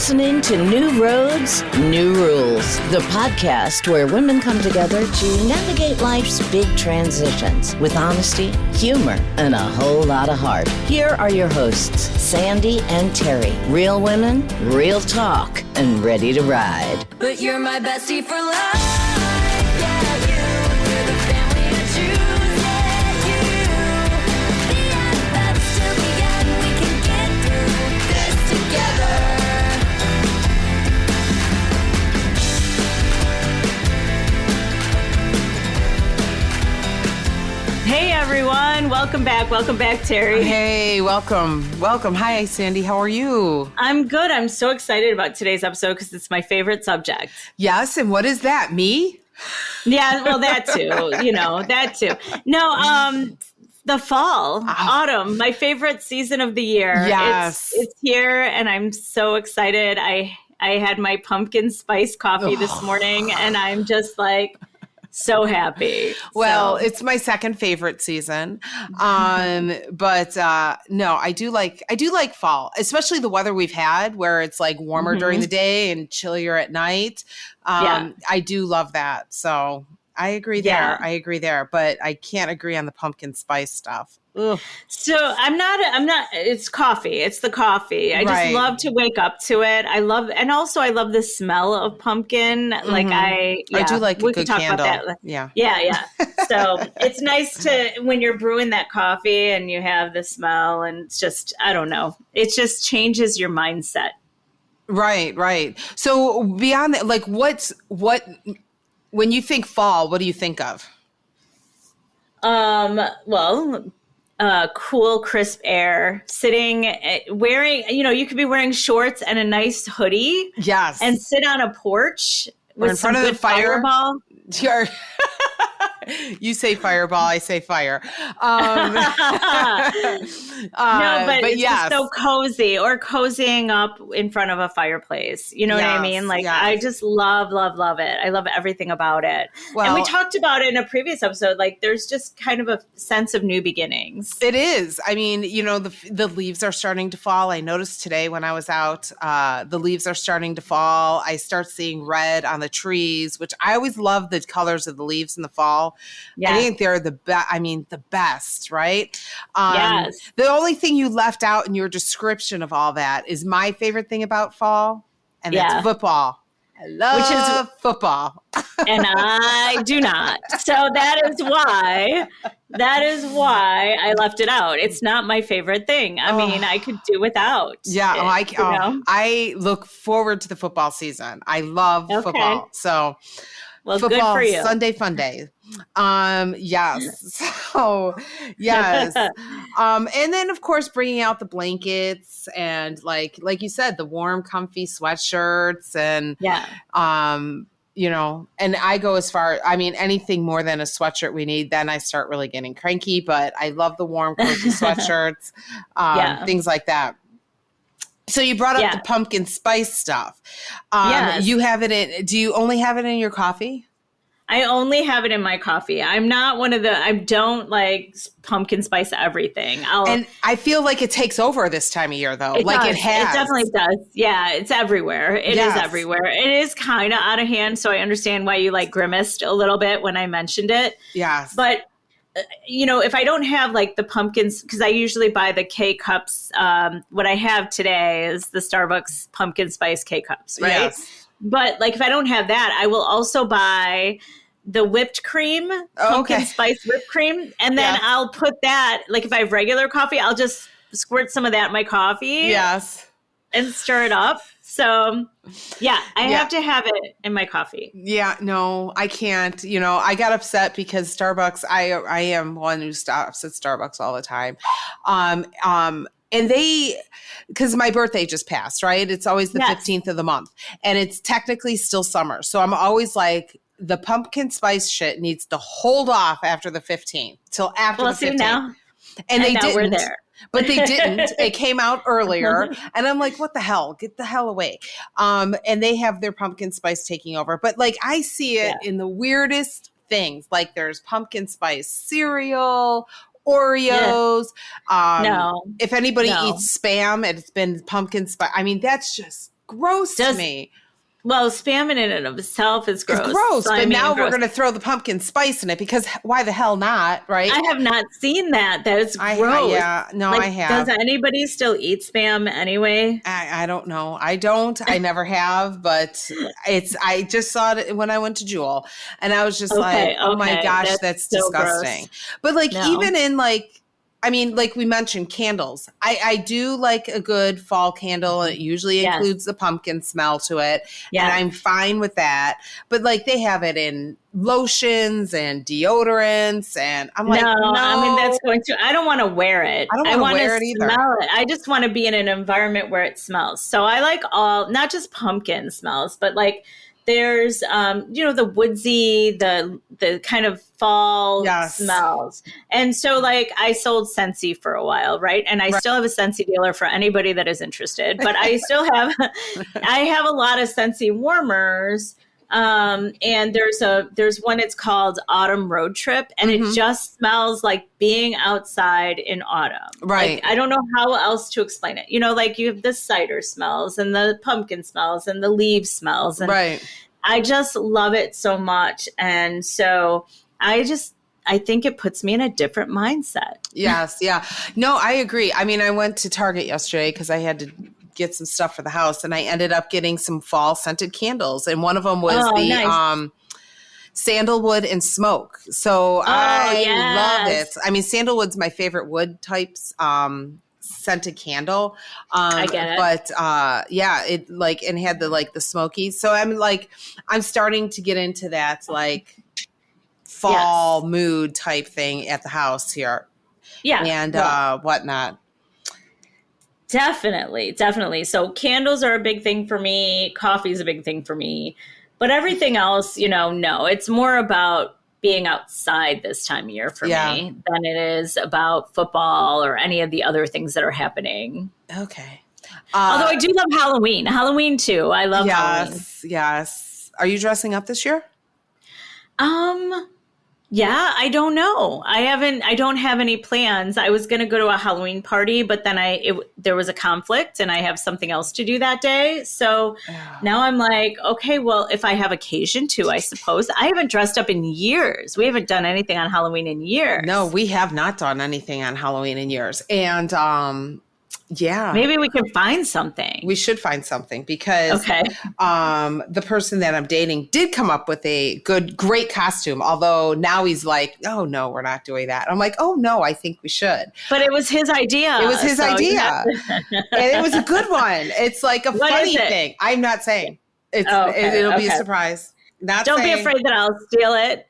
listening to New Roads, New Rules, the podcast where women come together to navigate life's big transitions with honesty, humor, and a whole lot of heart. Here are your hosts, Sandy and Terry. Real women, real talk, and ready to ride. But you're my bestie for life. Yeah, you're the family I choose. Yeah, you. The best till the end. We can get through this together. Hey everyone, welcome back, Terry. Hey, welcome. Hi, Sandy, how are you? I'm good. I'm so excited about today's episode because it's my favorite subject. Yes, and what is that, me? Yeah, well, that too, that too. No, the fall, autumn, my favorite season of the year. Yes. It's here and I'm so excited. I had my pumpkin spice coffee this morning and I'm just like, so happy. Well, it's my second favorite season. But no, I do like fall, especially the weather we've had where it's like warmer during the day and chillier at night. I do love that. So I agree there, but I can't agree on the pumpkin spice stuff. Ugh. So I'm not, it's coffee. It's the coffee. I just love to wake up to it. I love the smell of pumpkin. Like I do like a good candle. About that. Yeah. So it's nice to, when you're brewing that coffee and you have the smell and it's just, I don't know. It just changes your mindset. Right. So beyond that, like when you think fall, what do you think of? Cool, crisp air, sitting, wearing, you could be wearing shorts and a nice hoodie. Yes. And sit on a porch with in front some of the fire. Fireball. You say fireball, I say fire. But it's just so cozy, or cozying up in front of a fireplace. You know what I mean? Like, I just love it. I love everything about it. Well, and we talked about it in a previous episode. Like, there's just kind of a sense of new beginnings. It is. I mean, the leaves are starting to fall. I noticed today when I was out, the leaves are starting to fall. I start seeing red on the trees, which I always love the colors of the leaves in the fall. Yeah. I think they're the best, right? Yes. The only thing you left out in your description of all that is my favorite thing about fall, and that's football. I love football. And I do not. So that is why I left it out. It's not my favorite thing. I mean, I could do without. Yeah. I look forward to the football season. I love football. So football, good for you. Sunday fun day. Yes. So yes. And then of course bringing out the blankets and like you said, the warm, comfy sweatshirts and and I go as far, anything more than a sweatshirt we need, then I start really getting cranky, but I love the warm, cozy sweatshirts, things like that. So you brought up the pumpkin spice stuff. You have it do you only have it in your coffee? I only have it in my coffee. I'm not I don't like pumpkin spice everything. And I feel like it takes over this time of year though. It definitely does. Yeah, it's everywhere. It is everywhere. It is kind of out of hand. So I understand why you grimaced a little bit when I mentioned it. Yes. But if I don't have the pumpkins, because I usually buy the K-Cups. What I have today is the Starbucks pumpkin spice K-Cups, right? Yes. But if I don't have that, I will also buy the whipped cream, pumpkin spice whipped cream. And then I'll put that, if I have regular coffee, I'll just squirt some of that in my coffee. Yes. And stir it up. So, I have to have it in my coffee. Yeah, no, I can't. I got upset because Starbucks, I am one who stops at Starbucks all the time. And because my birthday just passed, right? It's always the 15th of the month. And it's technically still summer. So I'm always like, the pumpkin spice shit needs to hold off after the 15th, till after the 15th. See now. And they didn't. We're there. But they didn't. It came out earlier. And I'm like, what the hell? Get the hell away. And they have their pumpkin spice taking over. But I see it in the weirdest things. There's pumpkin spice cereal, Oreos. No. If anybody eats Spam, it's been pumpkin spice. That's just gross to me. Well, spam in and of itself is gross. It's gross, but now we're going to throw the pumpkin spice in it because why the hell not, right? I have not seen that. That is gross. I have. Does anybody still eat spam anyway? I don't know. I don't. I never have, but I just saw it when I went to Jewel, and I was just oh my gosh, that's so disgusting. Gross. But like even in like, I mean, like we mentioned candles. I do like a good fall candle. And it usually includes the pumpkin smell to it. Yeah. And I'm fine with that. But like they have it in lotions and deodorants. And I'm like, no. I mean, that's going to, I don't want to wear it. I don't want to wear it either. Smell it. I just want to be in an environment where it smells. So I like not just pumpkin smells, but like, there's, the woodsy, the kind of fall smells. And so like I sold Scentsy for a while, right? And I still have a Scentsy dealer for anybody that is interested, but I still have, I have a lot of Scentsy warmers. And there's one, it's called Autumn Road Trip, and it just smells like being outside in autumn. Right. Like, I don't know how else to explain it. like you have the cider smells and the pumpkin smells and the leaves smells. And I just love it so much. And so I think it puts me in a different mindset. Yes. Yeah. No, I agree. I mean, I went to Target yesterday because I had to get some stuff for the house, and I ended up getting some fall scented candles, and one of them was sandalwood and smoke. So I love it. I mean, sandalwood's my favorite wood types scented candle. I get it. But it like, and had the smoky. So I'm starting to get into that like fall mood type thing at the house here. Yeah. And whatnot. Definitely. So candles are a big thing for me. Coffee is a big thing for me. But everything else, no. It's more about being outside this time of year for me than it is about football or any of the other things that are happening. Okay. Although I do love Halloween. Halloween too. I love Halloween. Yes. Are you dressing up this year? Yeah, I don't know. I don't have any plans. I was going to go to a Halloween party, but then there was a conflict and I have something else to do that day. So now I'm like, okay, well, if I have occasion to, I suppose. I haven't dressed up in years. We haven't done anything on Halloween in years. No, we have not done anything on Halloween in years. And maybe we can find something. We should find something because the person that I'm dating did come up with a great costume. Although now he's like, oh no, we're not doing that. I'm like, oh no, I think we should. But it was his idea. It was his idea. And it was a good one. It's like a funny thing. I'm not saying. It'll be a surprise. Don't be afraid that I'll steal it.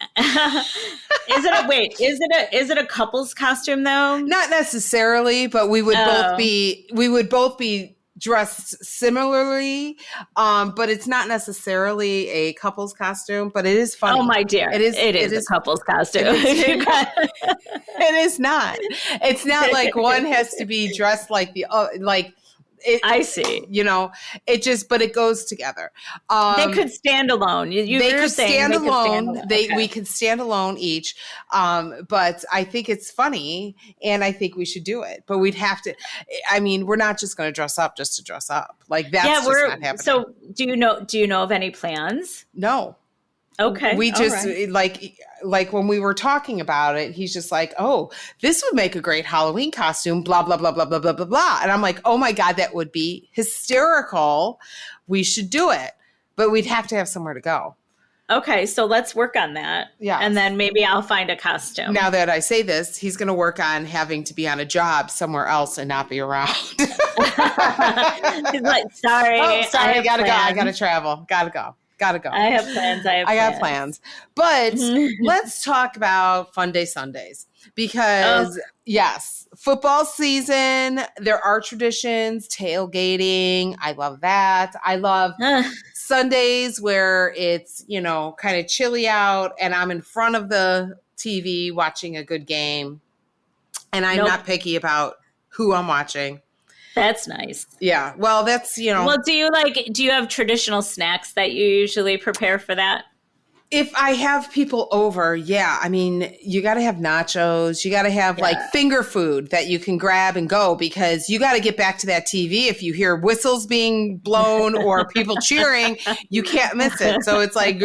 Is it a couple's costume though? Not necessarily, but we would both be dressed similarly. But it's not necessarily a couple's costume, but it is funny. Oh my dear. It is a couple's costume. It is not. It's not like one has to be dressed like the I see. But it goes together. They could stand alone. They could stand alone. We could stand alone each. But I think it's funny, and I think we should do it. But we'd have to. I mean, we're not just going to dress up just to dress up. Like that's just not happening. So do you know of any plans? No. Okay. We just like when we were talking about it, he's just like, oh, this would make a great Halloween costume, blah, blah, blah, blah, blah, blah, blah, blah. And I'm like, oh my God, that would be hysterical. We should do it. But we'd have to have somewhere to go. Okay. So let's work on that. Yeah. And then maybe I'll find a costume. Now that I say this, he's going to work on having to be on a job somewhere else and not be around. He's like, sorry. Oh, sorry. I gotta go. I gotta travel. Gotta go. I have plans. I got plans. But let's talk about Fun Day Sundays because, yes, football season, there are traditions, tailgating. I love that. I love Sundays where it's, kind of chilly out and I'm in front of the TV watching a good game. And I'm not picky about who I'm watching. That's nice. Yeah. Well, that's, Well, do you have traditional snacks that you usually prepare for that? If I have people over, yeah, I mean, you got to have nachos. You got to have like finger food that you can grab and go, because you got to get back to that TV. If you hear whistles being blown or people cheering, you can't miss it. So it's like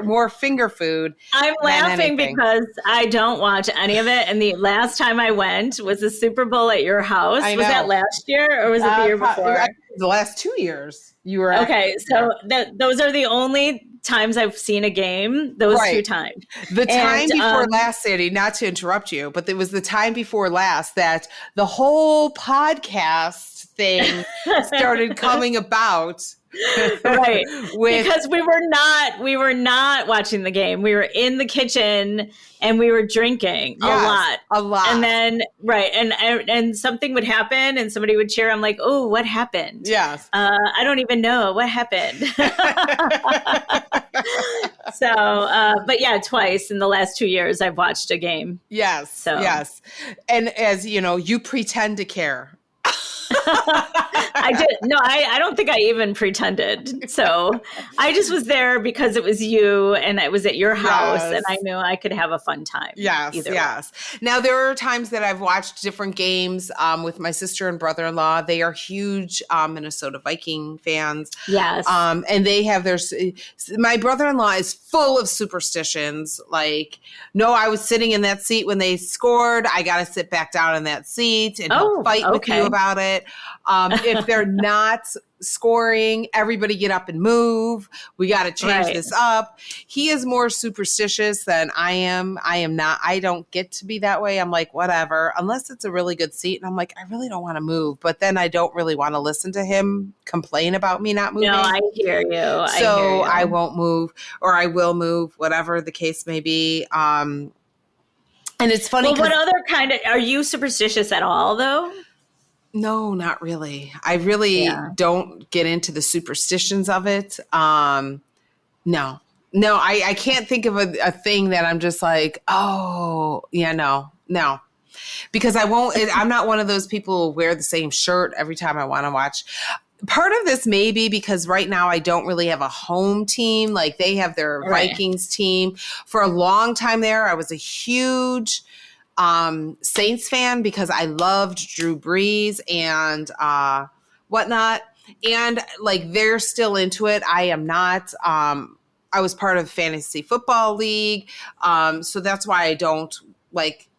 more finger food. I'm laughing because I don't watch any of it. And the last time I went was the Super Bowl at your house. Was that last year or was it the year before? The last 2 years. You were okay. So those are the only times I've seen a game. Those 2 times. The time before last, Sandy, not to interrupt you, but it was the time before last that the whole podcast thing started coming about. Right. Because we were not watching the game. We were in the kitchen and we were drinking a lot. And then and something would happen and somebody would cheer. I'm like, oh, what happened? Yes. I don't even know what happened. So, but yeah, twice in the last 2 years I've watched a game. Yes. So. Yes. And as you know, you pretend to care. I did. No, I don't think I even pretended. So I just was there because it was you and it was at your house and I knew I could have a fun time. Yes. Yes. Now, there are times that I've watched different games with my sister and brother-in-law. They are huge Minnesota Viking fans. Yes. And they have my brother-in-law is full of superstitions. Like, no, I was sitting in that seat when they scored. I got to sit back down in that seat and he'll fight with you about it. If they're not scoring, everybody get up and move. We got to change this up. He is more superstitious than I am. I am not. I don't get to be that way. I'm like, whatever, unless it's a really good seat. And I'm like, I really don't want to move. But then I don't really want to listen to him complain about me not moving. No, I hear you. I won't move, or I will move, whatever the case may be. And it's funny. Well, what other kind of, are you superstitious at all though? No, not really. I really don't get into the superstitions of it. No, I can't think of a thing that I'm just like, oh, yeah, no. Because I'm not one of those people who wear the same shirt every time I want to watch. Part of this may be because right now I don't really have a home team. Like they have their Vikings team. For a long time there, I was a huge Saints fan because I loved Drew Brees and whatnot. And like they're still into it. I am not. I was part of Fantasy Football League. So that's why I don't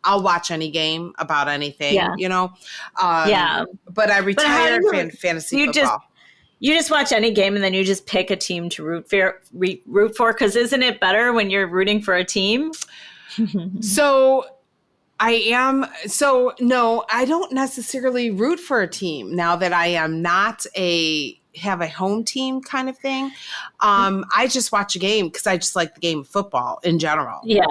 I'll watch any game about anything, you know? But I retired from fantasy football. You just watch any game and then you just pick a team to root for? Because isn't it better when you're rooting for a team? No, I don't necessarily root for a team now that I am not have a home team kind of thing. I just watch a game because I just like the game of football in general. Yeah,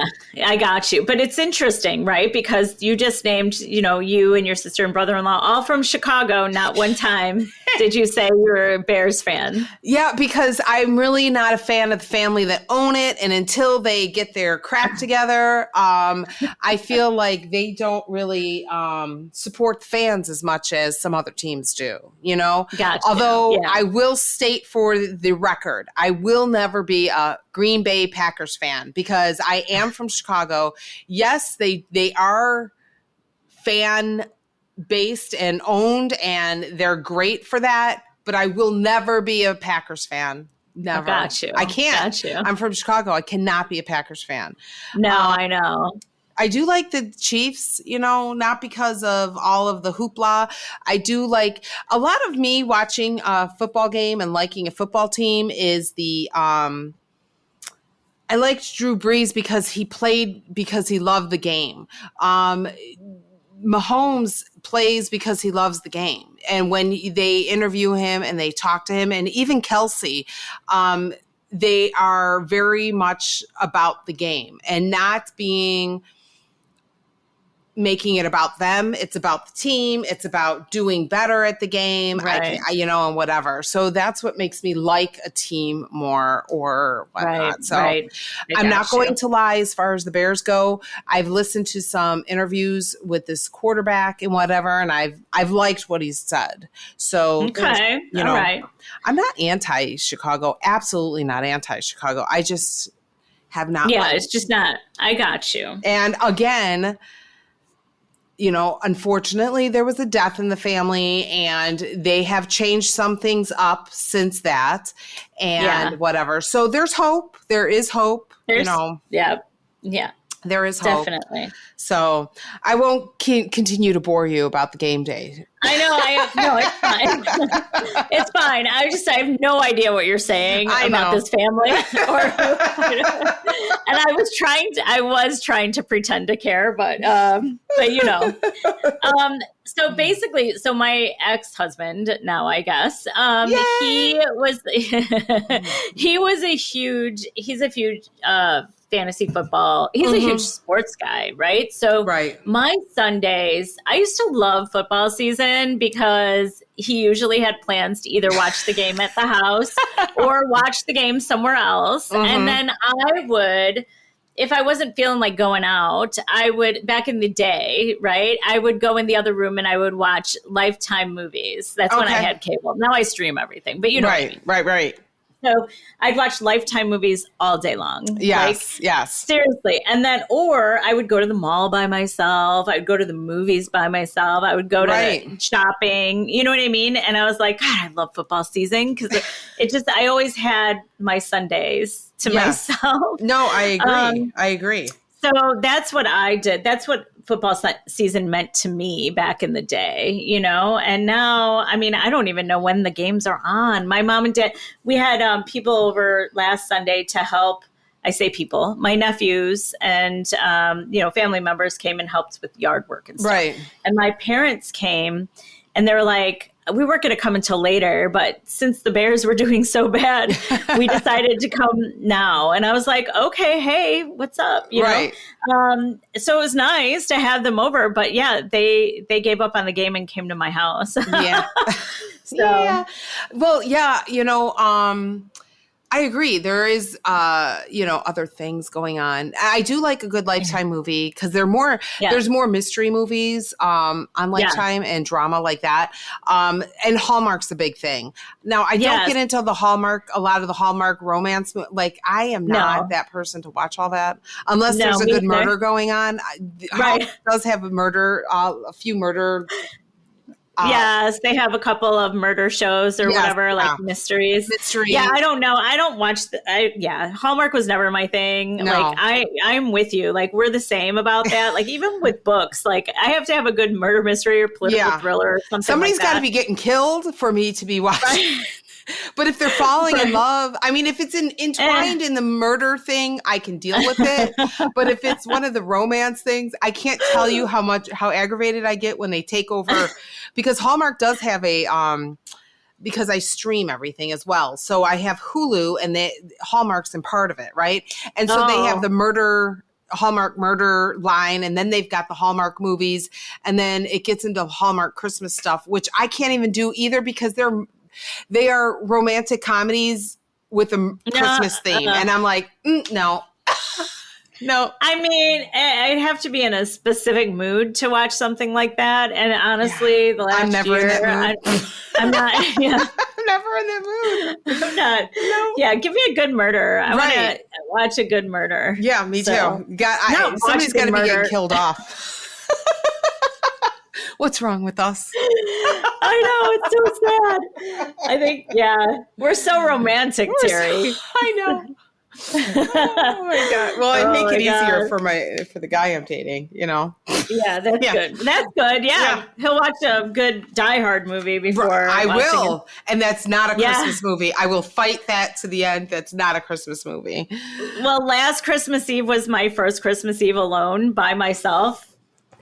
I got you. But it's interesting, right? Because you just named, you and your sister and brother-in-law all from Chicago. Not one time did you say you were a Bears fan. Yeah, because I'm really not a fan of the family that own it. And until they get their crap together, I feel like they don't really support the fans as much as some other teams do, Gotcha. Although I will state for the record, I will never be a Green Bay Packers fan because I am from Chicago. Yes, they are fan based and owned, and they're great for that. But I will never be a Packers fan. Never. Got you. I can't. Got you. I'm from Chicago. I cannot be a Packers fan. No, I know. I do like the Chiefs, not because of all of the hoopla. I do like a lot of me watching a football game and liking a football team is I liked Drew Brees because he played because he loved the game. Mahomes plays because he loves the game. And when they interview him and they talk to him, and even Kelsey, they are very much about the game and not making it about them. It's about the team. It's about doing better at the game, right. And whatever. So that's what makes me like a team more or whatnot. Right, so right. I'm not going to lie as far as the Bears go. I've listened to some interviews with this quarterback and whatever, and I've liked what he's said. So, okay. All right. I'm not anti-Chicago. Absolutely not anti-Chicago. I just, have not. Yeah, it's just not. I got you. And again, you know, unfortunately, there was a death in the family, and they have changed some things up since that, and whatever. So there's hope. There is hope. You know. Yeah. There is hope. Definitely. So I won't continue to bore you about the game day. I know. No, it's fine. It's fine. I have no idea what you're saying about this family. And I was trying to pretend to care, but you know. So basically, my ex-husband now, I guess, he's a huge fantasy football. He's a huge sports guy, right? So my Sundays, I used to love football season because he usually had plans to either watch the game at the house or watch the game somewhere else. And then I would, if I wasn't feeling like going out, I would, back in the day, right, I would go in the other room and I would watch Lifetime movies. That's when I had cable. Now I stream everything, but you know what I mean. Right. So I'd watch Lifetime movies all day long. Yes. Seriously. And then, or I would go to the mall by myself. I would go to the movies by myself. I would go to shopping. You know what I mean? And I was like, God, I love football season because I always had my Sundays to myself. No, I agree. I agree. So that's what I did. That's what football season meant to me back in the day, you know? And now, I mean, I don't even know when the games are on. My mom and dad, we had people over last Sunday to help. I say people, my nephews and, you know, family members came and helped with yard work and stuff. Right. And my parents came and they were like, we weren't going to come until later, but since the Bears were doing so bad, we decided to come now. And I was like, okay, hey, what's up? You know? So it was nice to have them over, but yeah, they gave up on the game and came to my house. Well, yeah, you know, I agree. There is, you know, other things going on. I do like a good Lifetime movie because there's more mystery movies on Lifetime and drama like that. And Hallmark's a big thing. Now, I don't get into a lot of the Hallmark romance. Like, I am not that person to watch all that unless there's a good murder going on. Hallmark does have a few murder. Yes, they have a couple of murder shows or whatever, like mysteries. Yeah, I don't know. I don't watch Hallmark was never my thing. No. Like I'm with you. Like we're the same about that. Like even with books, like I have to have a good murder mystery or political thriller or something. Somebody's got to be getting killed for me to be watching. Right. But if they're falling in love, I mean, if it's entwined in the murder thing, I can deal with it. But if it's one of the romance things, I can't tell you how aggravated I get when they take over. Because Hallmark does have because I stream everything as well. So I have Hulu and Hallmark's in part of it, right? And so they have the Hallmark murder line, and then they've got the Hallmark movies, and then it gets into Hallmark Christmas stuff, which I can't even do either because they are romantic comedies with a Christmas theme. And I'm like, no. No. I mean, I'd have to be in a specific mood to watch something like that. And honestly, the last I'm never year, in that mood. I'm not. Yeah. I'm never in that mood. I'm not. No. Yeah, give me a good murder. I want to watch a good murder. Yeah, me too. Somebody's got to be getting killed off. What's wrong with us? I know, it's so sad. I think, we're so romantic, Terry. I know. Oh my God. Well, I make it easier for the guy I'm dating, you know? Yeah, that's good. That's good. Yeah. He'll watch a good Die Hard movie before. I will. And that's not a Christmas movie. I will fight that to the end. That's not a Christmas movie. Well, last Christmas Eve was my first Christmas Eve alone by myself.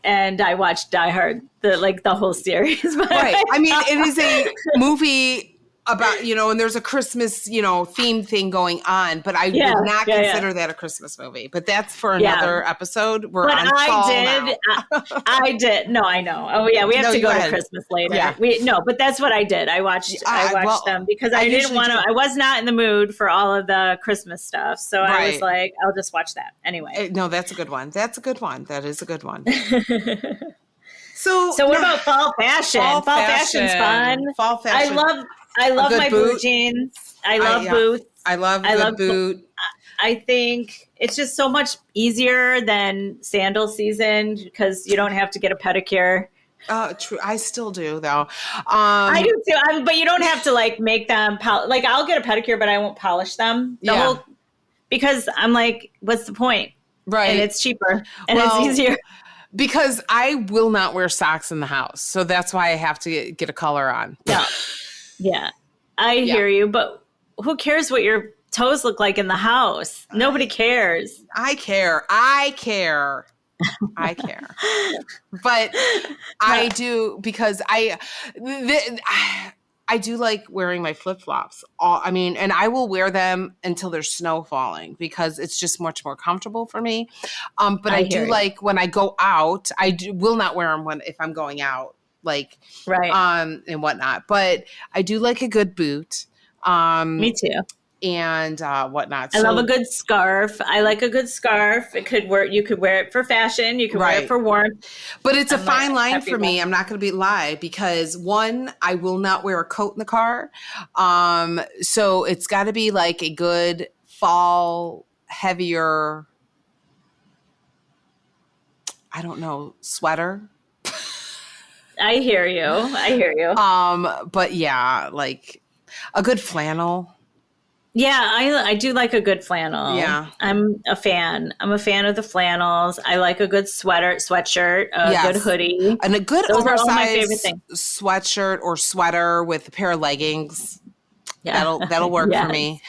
And I watched Die Hard, the whole series. Right. I mean, it is a movie about, you know, and there's a Christmas, you know, themed thing going on, but I would not consider that a Christmas movie. But that's for another episode. We're on fall now. I did. No, I know. Oh yeah, we have to go to Christmas later. Yeah. But that's what I did. I watched them because I didn't want to. I was not in the mood for all of the Christmas stuff, so I was like, I'll just watch that anyway. No, that's a good one. That is a good one. So what about fall fashion? Fall fashion's fun. Fall fashion. I love my boot jeans. I love boots. I love a good boot. I think it's just so much easier than sandal season because you don't have to get a pedicure. True. I still do though. I do too. But you don't have to like make them like I'll get a pedicure, but I won't polish them. Because I'm like, what's the point? Right. And it's cheaper and it's easier. Because I will not wear socks in the house. So that's why I have to get a color on. Yeah. I hear you. But who cares what your toes look like in the house? Nobody cares. I care. But I do because I do like wearing my flip-flops. And I will wear them until there's snow falling because it's just much more comfortable for me. But I do like when I go out, will not wear them if I'm going out, and whatnot. But I do like a good boot. Me too. And whatnot. I love a good scarf. I like a good scarf. You could wear it for fashion. You could wear it for warmth. But it's a fine line for me. I'm not going to lie because one, I will not wear a coat in the car. So it's got to be like a good fall, heavier, I don't know, sweater. I hear you. But yeah, like a good flannel. Yeah, I do like a good flannel. Yeah. I'm a fan of the flannels. I like a good sweatshirt, a good hoodie. And a good Those oversized are all my favorite things. Sweatshirt or sweater with a pair of leggings. Yeah. That'll work for me.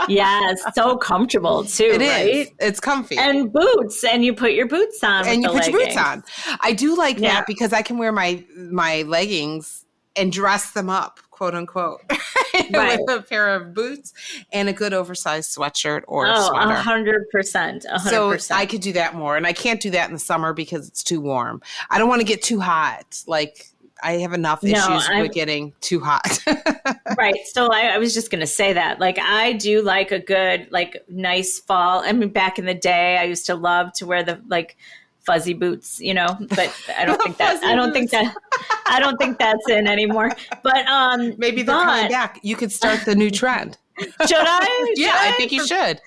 Yeah, it's so comfortable too. It right? is. It's comfy. And boots. And you put your boots on. And you put leggings. your boots on. I do like that because I can wear my leggings and dress them up, quote unquote, with a pair of boots and a good oversized sweatshirt or sweater. 100%. So I could do that more. And I can't do that in the summer because it's too warm. I don't want to get too hot. Like I have enough issues with getting too hot. Right. So I was just going to say that. Like I do like a good, like nice fall. I mean, back in the day, I used to love to wear the like fuzzy boots, but I don't think that's in anymore. But maybe they're coming back. You could start the new trend. Should I? I think you should.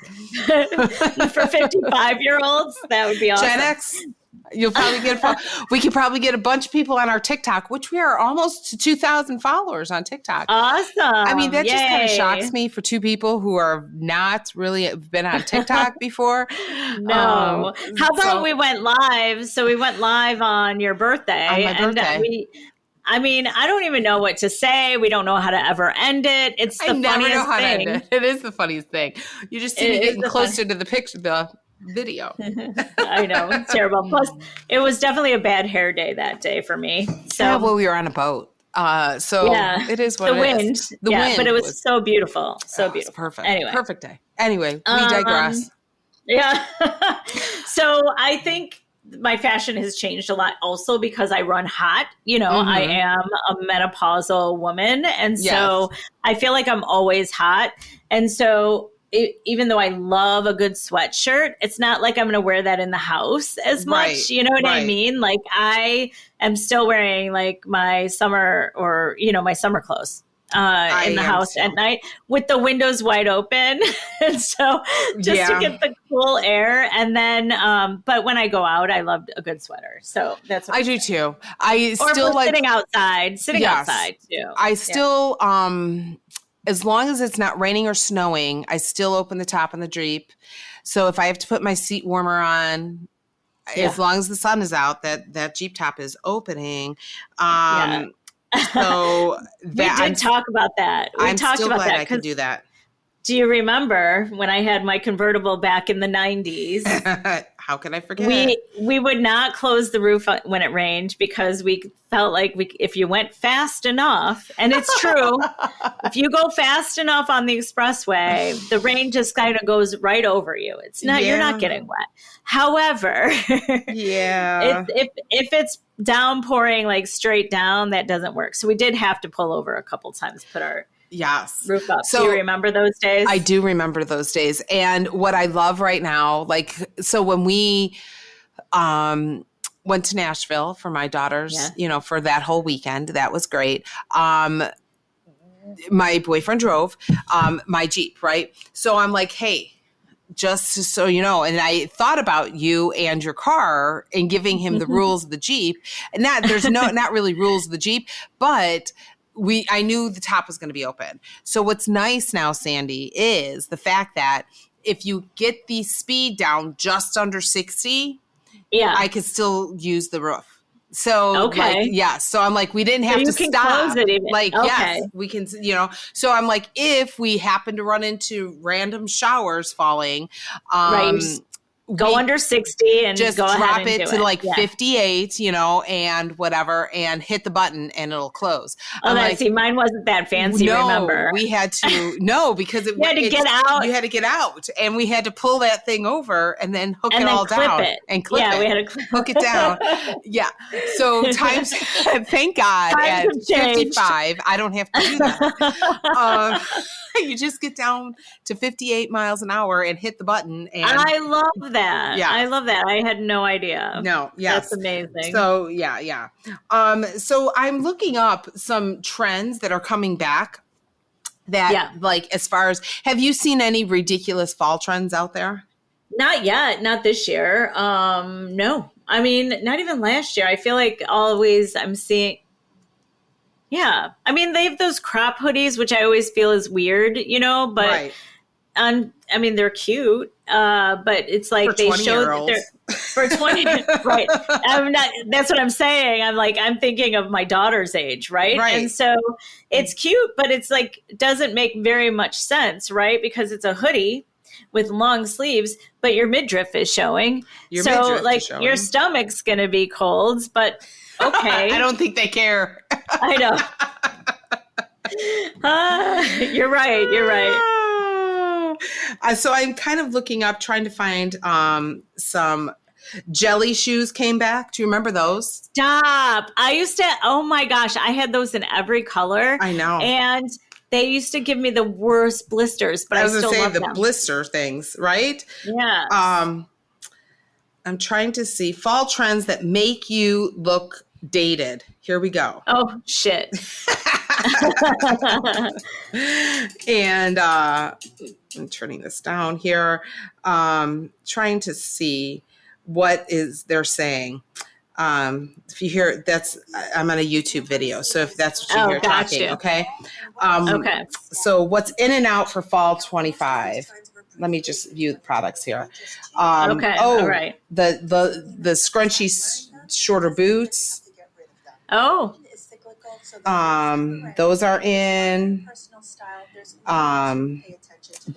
For 55-years-olds, that would be awesome. Gen X. You'll probably we could probably get a bunch of people on our TikTok, which we are almost to 2,000 followers on TikTok. Awesome. I mean, that just kind of shocks me for two people who are not really been on TikTok before. No. How about we went live? So we went live on your birthday. On my birthday. I don't even know what to say. We don't know how to ever end it. It's the funniest thing. It is the funniest thing. You just see me getting closer to the picture, the video. I know. It's terrible. Plus, it was definitely a bad hair day that day for me. So we were on a boat. It is what it is. The wind. But it was so beautiful. So beautiful. Perfect. Anyway. Perfect day. Anyway, we digress. Yeah. So I think my fashion has changed a lot also because I run hot. I am a menopausal woman. And so I feel like I'm always hot. And so even though I love a good sweatshirt, it's not like I'm going to wear that in the house as much. You know what I mean? Like I am still wearing like my summer or, my summer clothes in the house at night with the windows wide open. And so just to get the cool air. And then, but when I go out, I love a good sweater. So that's what I do too. sitting outside too. I still, as long as it's not raining or snowing, I still open the top on the Jeep. So if I have to put my seat warmer on, as long as the sun is out, that Jeep top is opening. So we did talk about that. I'm still glad I can do that. Do you remember when I had my convertible back in the 90s? How can I forget? We would not close the roof when it rained because we felt like if you went fast enough, and it's true, if you go fast enough on the expressway, the rain just kind of goes right over you. It's not you're not getting wet. However, if it's downpouring like straight down, that doesn't work. So we did have to pull over a couple times, put our roof up. So do you remember those days? I do remember those days. And what I love right now, so when we went to Nashville for my daughters, for that whole weekend, that was great. My boyfriend drove my Jeep, right? So I'm like, hey, just so you know, and I thought about you and your car and giving him the rules of the Jeep. And there's not really rules of the Jeep, but I knew the top was going to be open. So what's nice now, Sandy, is the fact that if you get the speed down just under 60, I could still use the roof. So so I'm like, we didn't have to stop. Close it even. Like, yes, we can, so I'm like, if we happen to run into random showers falling, go under 60 and just go drop ahead and it to like 58, and whatever, and hit the button and it'll close. See, mine wasn't that fancy. Remember, we had to because you had to get out. You had to get out, and we had to pull that thing over and then hook it all down and clip it. We had to hook it down. So times, thank God, at 55, I don't have to do that. You just get down to 58 miles an hour and hit the button. And I love that. Yeah. I love that. I had no idea. No. Yes. That's amazing. So yeah. So I'm looking up some trends that are coming back that like, as far as, have you seen any ridiculous fall trends out there? Not yet. Not this year. No. I mean, not even last year. I feel like always I'm seeing. Yeah. I mean, they have those crop hoodies, which I always feel is weird, but I mean, they're cute. But it's like they show that they're for 20, right. That's what I'm saying. I'm thinking of my daughter's age. Right. And so it's cute, but it's like, doesn't make very much sense. Right. Because it's a hoodie with long sleeves, but your midriff is showing. Your stomach's going to be cold, but okay. I don't think they care. I know. You're right. So I'm kind of looking up, trying to find some jelly shoes came back. Do you remember those? Stop. I used to, oh my gosh, I had those in every color. I know. And they used to give me the worst blisters, but I still love them. The blister things, right? Yeah. I'm trying to see fall trends that make you look dated. Here we go. Oh, shit. And I'm turning this down here. Trying to see what they're saying. If you hear I'm on a YouTube video. So if that's what you hear talking, okay? Okay. So what's in and out for fall 25? Let me just view the products here. Okay. All right. The scrunchy shorter boots. Oh. Those are in.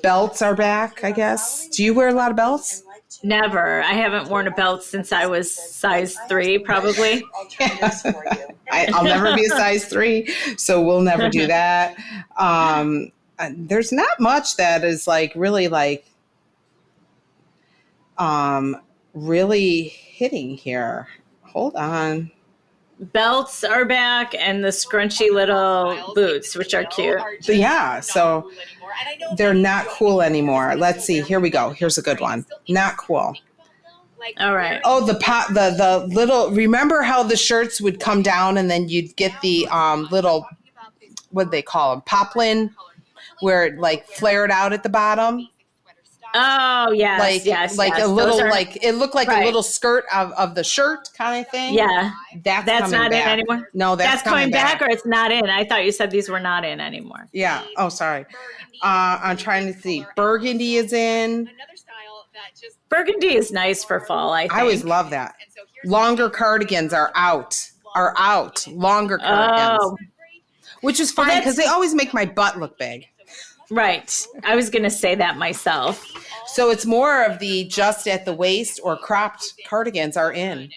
Belts are back, I guess. Do you wear a lot of belts? Never. I haven't worn a belt since I was size 3, probably. I'll never be a size 3, so we'll never do that. There's not much that is really really hitting here. Hold on. Belts are back and the scrunchy little boots, which are cute. Yeah, so they're not cool anymore. Let's see. Here we go. Here's a good one. Not cool. All right. Oh, the little. Remember how the shirts would come down and then you'd get the little, what do they call them? Poplin, where it flared out at the bottom. Oh, yes. A little, it looked like a little skirt of the shirt kind of thing. Yeah. That's not back. in anymore? No, that's coming back or it's not in? I thought you said these were not in anymore. Yeah. Oh, sorry. I'm trying to see. Burgundy is in. Burgundy is nice for fall, I think. I always love that. Longer cardigans are out. Longer cardigans. Oh. Which is fine because they always make my butt look big. Right. I was going to say that myself. So it's more of the just at the waist or cropped cardigans are in.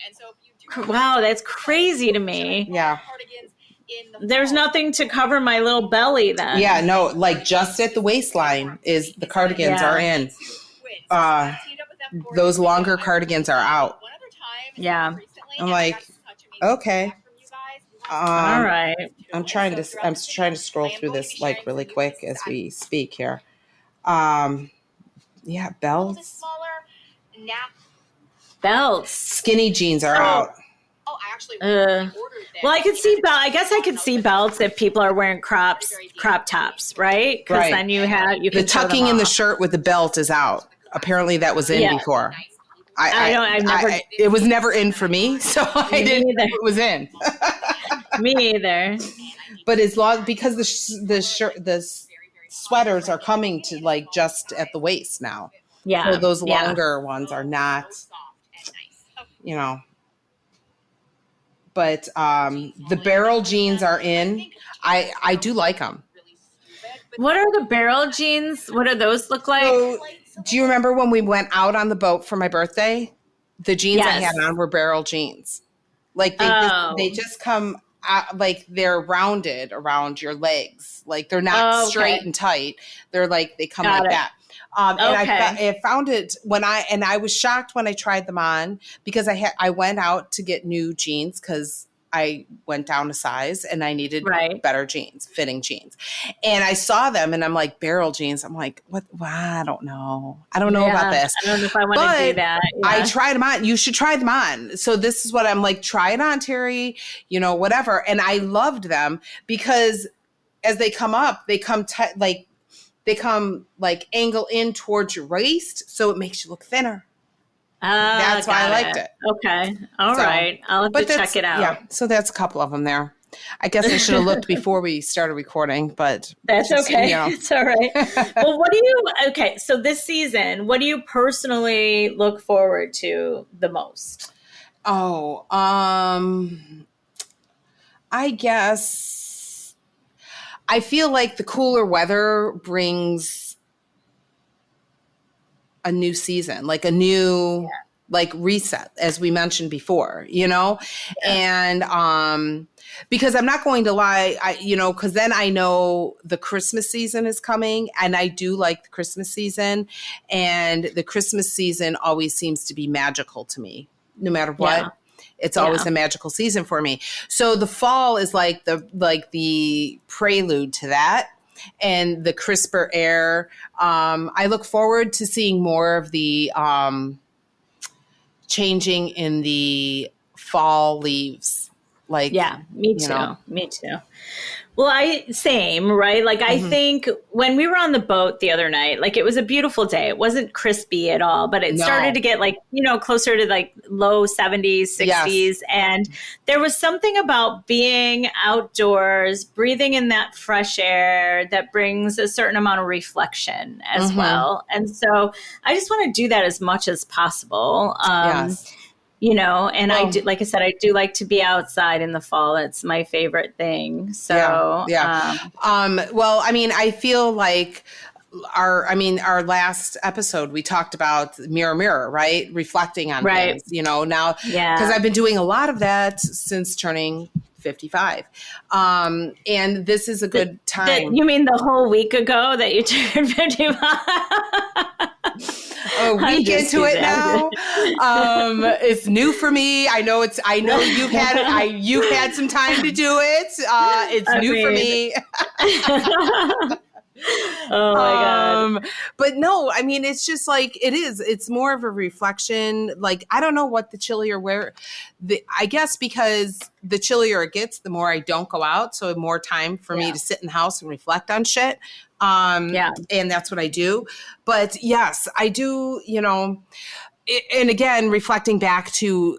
Wow, that's crazy to me. Yeah. There's nothing to cover my little belly then. Yeah, no, just at the waistline is the cardigans are in. Those longer cardigans are out. Yeah. I'm like, okay. All right. I'm trying to scroll through this really quick as we speak here. Yeah, belts. Belts. Skinny jeans are out. Oh, I actually well, I could see I guess I could see belts if people are wearing crop tops, right? Because then you can the tucking in the shirt with the belt is out. apparently that was in before. It was never in for me, so I didn't know it was in. Me either. But as long because the sweaters are coming to like just at the waist now. Yeah. So those longer ones are not, you know. But the barrel jeans are in. I do like them. What are the barrel jeans? What do those look like? So, do you remember when we went out on the boat for my birthday? The jeans I had on were barrel jeans. Like they just come out, like they're rounded around your legs. Like they're not straight and tight. They're like they come like that. And I found it when I was shocked when I tried them on because I went out to get new jeans because I went down a size and I needed better jeans, fitting jeans. And I saw them and I'm like, barrel jeans. I'm like, what? Well, I don't know. I don't know about this. I don't know if I want to do that. Yeah. I tried them on. You should try them on. So this is what I'm like, try it on, Terry, whatever. And I loved them because as they come up, they come like angle in towards your waist. So it makes you look thinner. That's why I liked it. Okay. All right. I'll have to check it out. Yeah. So that's a couple of them there. I guess I should have looked before we started recording, but that's okay. It's all right. Well, so this season, what do you personally look forward to the most? Oh, I guess I feel like the cooler weather brings a new season, like a new like reset, as we mentioned before, and because I'm not going to lie, because then I know the Christmas season is coming, and I do like the Christmas season, and the Christmas season always seems to be magical to me, no matter what. Yeah. It's always a magical season for me. So the fall is like the prelude to that. And the crisper air. I look forward to seeing more of the changing in the fall leaves. Me too. Me too. Well, same, right? Like, I think when we were on the boat the other night, like, it was a beautiful day. It wasn't crispy at all, but it started to get closer to like low 70s, 60s. Yes. And there was something about being outdoors, breathing in that fresh air that brings a certain amount of reflection as well. And so I just want to do that as much as possible. Yes. And I do, like I said, I do like to be outside in the fall. It's my favorite thing. So, well, I mean, I feel like our last episode, we talked about mirror, mirror, right? Reflecting on things, now, because I've been doing a lot of that since turning 55. And this is a good time. You mean the whole week ago that you turned 55? A week into it now. It's new for me. I know you've had some time to do it. It's new for me. Oh my God. But no, I mean, it's just like, it's more of a reflection. Like, I don't know what the chillier I guess because the chillier it gets, the more I don't go out. So more time for me to sit in the house and reflect on shit. And that's what I do. But yes, I do, and again, reflecting back to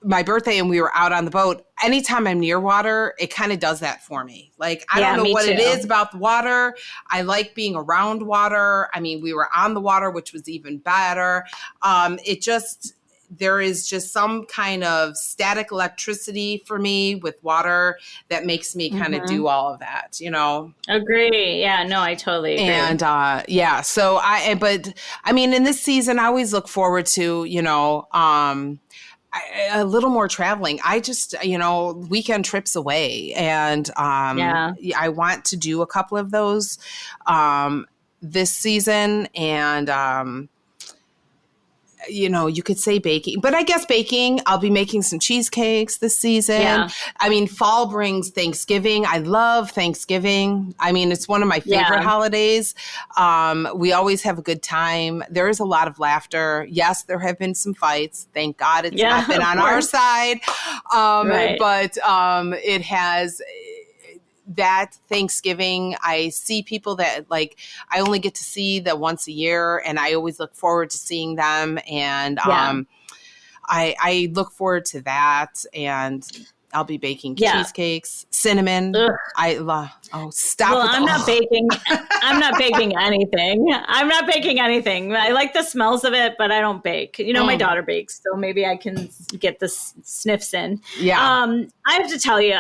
my birthday and we were out on the boat, anytime I'm near water, it kind of does that for me. Like, I don't know what it is about the water. I like being around water. I mean, we were on the water, which was even better. There is just some kind of static electricity for me with water that makes me kind of do all of that, Agree. Yeah, no, I totally agree. And so in this season, I always look forward to, a little more traveling. I just, weekend trips away. And I want to do a couple of those this season. And, you could say baking, but I guess baking, I'll be making some cheesecakes this season. Yeah. I mean, fall brings Thanksgiving. I love Thanksgiving. I mean, it's one of my favorite holidays. We always have a good time. There is a lot of laughter. Yes, there have been some fights. Thank God it's not been on our side. But it has, that Thanksgiving, I see people that like I only get to see that once a year, and I always look forward to seeing them. And I look forward to that, and I'll be baking cheesecakes, cinnamon. Ugh. I love. Oh, stop! Well, I'm not baking. I'm not baking anything. I'm not baking anything. I like the smells of it, but I don't bake. You know, my daughter bakes, so maybe I can get the sniffs in. Yeah. I have to tell you,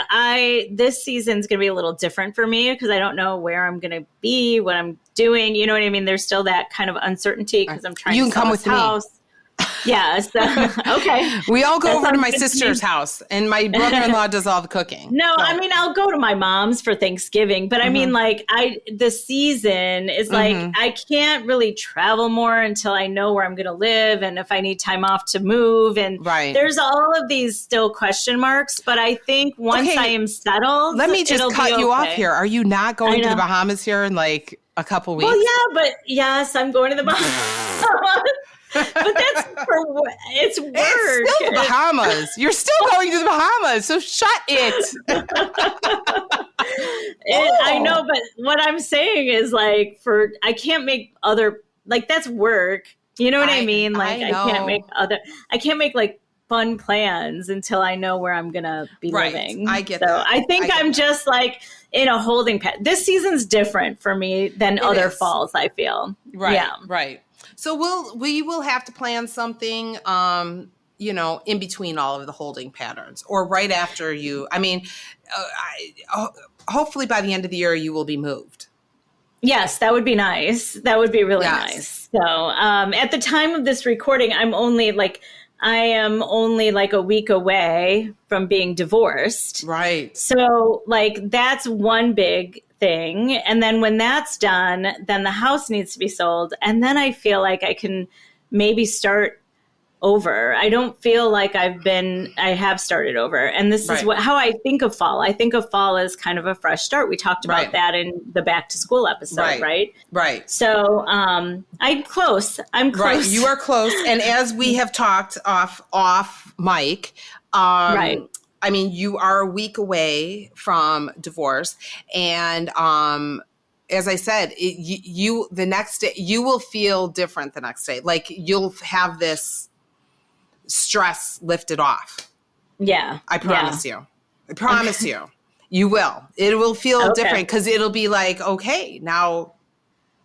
this season's going to be a little different for me because I don't know where I'm going to be, what I'm doing. You know what I mean? There's still that kind of uncertainty because I'm trying. You to can come with house. me. Yeah. So, okay. We all go over to my sister's house, and my brother-in-law does all the cooking. No, so. I mean, I'll go to my mom's for Thanksgiving, but I mean, like, the season is like, I can't really travel more until I know where I'm going to live and if I need time off to move. And there's all of these still question marks, but I think once I am settled, let me just cut you off here. Are you not going to the Bahamas here in like a couple weeks? Well, yeah, but yes, I'm going to the Bahamas. But that's it's work. It's still the Bahamas. You're still going to the Bahamas, so shut it. I know, but what I'm saying is like I can't make other that's work. You know what I mean? Like I can't make like fun plans until I know where I'm gonna be living. I get that. So I think I'm just like in a holding pattern. This season's different for me than other falls, I feel. Right. Yeah. Right. So we will have to plan something, in between all of the holding patterns or right after you. I mean, hopefully by the end of the year, you will be moved. Yes, that would be nice. That would be really nice. So at the time of this recording, I am only like a week away from being divorced. Right. So like that's one big thing. And then when that's done, then the house needs to be sold. And then I feel like I can maybe start over. I don't feel like I have started over. And this is how I think of fall. I think of fall as kind of a fresh start. We talked about that in the back to school episode, right? Right. So I'm close. Right. You are close. And as we have talked off mic, I mean, you are a week away from divorce, and as I said, the next day you will feel different. The next day, like you'll have this stress lifted off. Yeah, I promise you. I promise you, you will. It will feel different because it'll be like, okay, now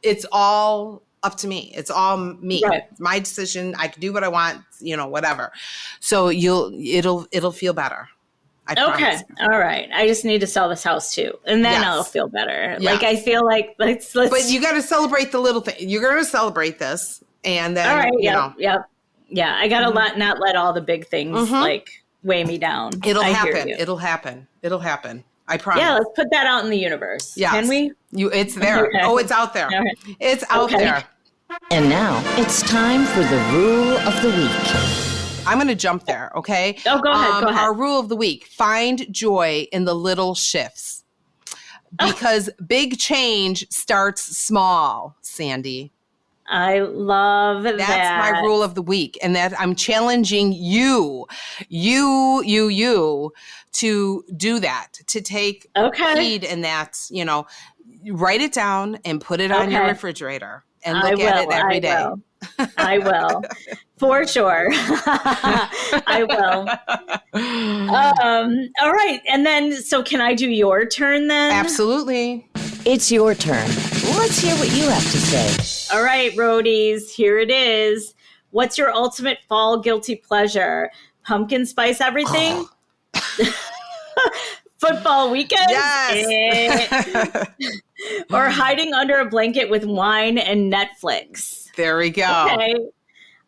it's all up to me. It's all me. Right. It's my decision. I can do what I want. Whatever. So it'll feel better. Okay. All right. I just need to sell this house too. And then I'll feel better. Yeah. Like I feel like let's But you got to celebrate the little thing. You're going to celebrate this. And then, all right. Yeah. I got to not let all the big things weigh me down. It'll happen. It'll happen. I promise. Yeah. Let's put that out in the universe. Yes. Can we? It's there. Okay. Oh, it's out there. Okay. It's out there. And now it's time for the rule of the week. I'm going to jump there, okay? Oh, go ahead. Our rule of the week, find joy in the little shifts. Because big change starts small, Sandy. I love that. That's my rule of the week. And that I'm challenging you to do that, to take heed in that, write it down and put it on your refrigerator and look at it every day. I will, for sure. I will. All right. And then, so can I do your turn then? Absolutely. It's your turn. Let's hear what you have to say. All right, roadies, here it is. What's your ultimate fall guilty pleasure? Pumpkin spice everything? Football weekend? Yes. Or hiding under a blanket with wine and Netflix. There we go. Okay.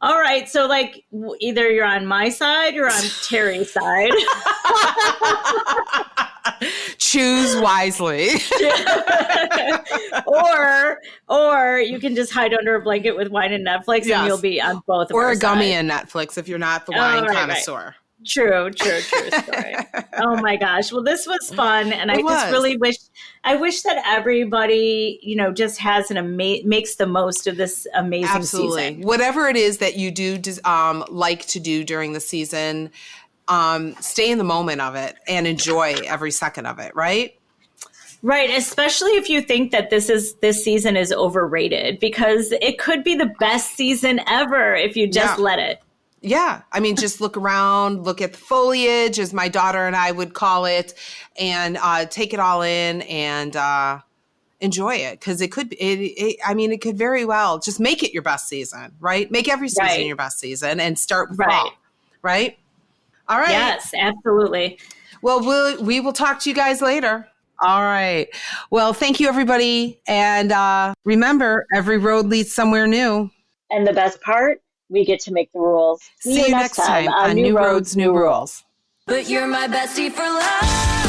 All right. So like either you're on my side or on Terry's side. Choose wisely. or you can just hide under a blanket with wine and Netflix and you'll be on both of or our a gummy sides. and Netflix if you're not the wine connoisseur. Right. True story. Oh my gosh. Well, this was fun. And I just really wish that everybody, just has makes the most of this amazing season. Whatever it is that you do like to do during the season, stay in the moment of it and enjoy every second of it, right? Right, especially if you think that this season is overrated, because it could be the best season ever if you just let it. Yeah. I mean, just look around, look at the foliage, as my daughter and I would call it, and take it all in and enjoy it. Because it could, it could very well just make it your best season, right? Make every season your best season and start with fall, right? All right. Yes, absolutely. Well, we will talk to you guys later. All right. Well, thank you, everybody. And remember, every road leads somewhere new. And the best part, we get to make the rules. See you next time on New Roads, New Rules. But you're my bestie for life.